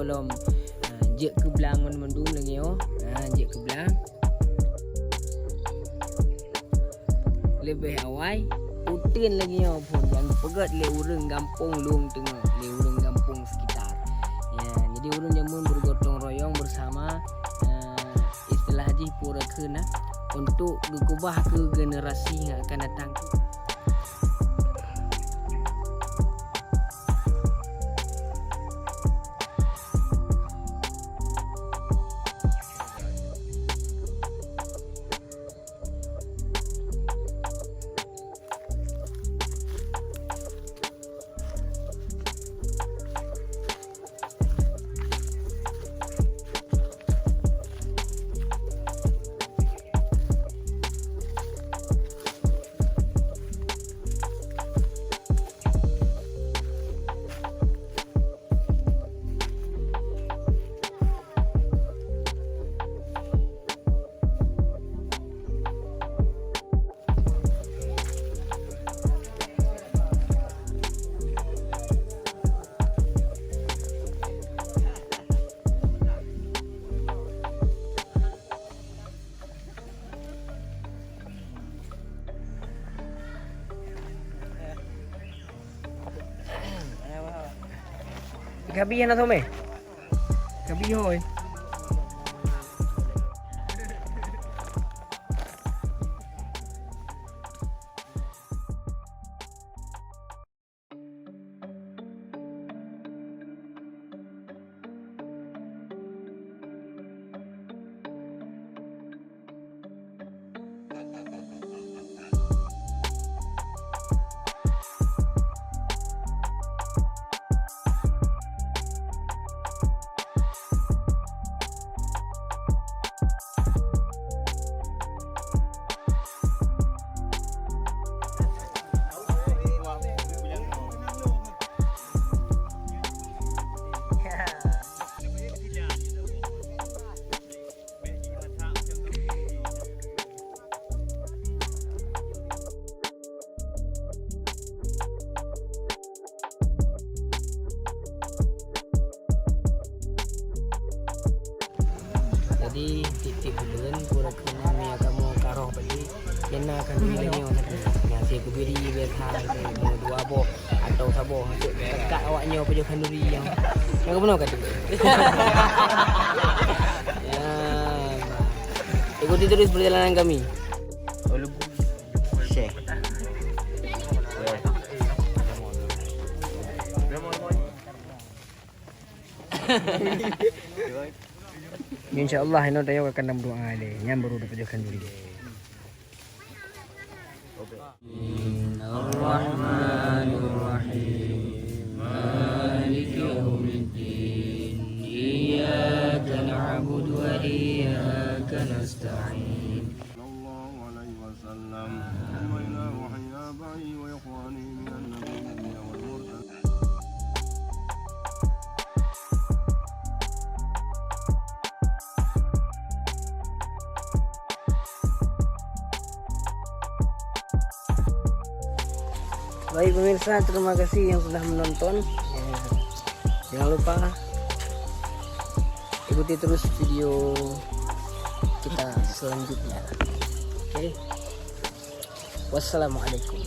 belum je ke blang mendum lagi yo. Je ke blang. Lebih awal Hutan lagi yo pun yang pegat le urang kampung lung tengok, le urang kampung sekitar. Ya, jadi urang jamun bergotong royong bersama istilah haji pura kena untuk mengubah ke generasi yang akan datang. Gabi na to me. Gabi hoy. Jadi titik bulan pura kena ni kamu karoh beli kena akan bilangnya yang saya kubiri berhal dua boh atau sabo untuk dekat awaknya pada khanduri yang kamu nak kata. Ya. Ikuti terus perjalanan kami. Share. InsyaAllah ini tayo akan nambuh ale yang baru dapat khanduri. Bismillahirrahmanirrahim. Maliki yaumiddin. Iyyaka na'budu wa iyyaka nasta'in. Sallallahu alaihi wasallam. Wa ila wahyabai wa ikhwani minan nabiyyin wal mursalin. Baik pemirsa, terima kasih yang sudah menonton. Jangan lupa ikuti terus video kita selanjutnya. Oke. Wassalamualaikum.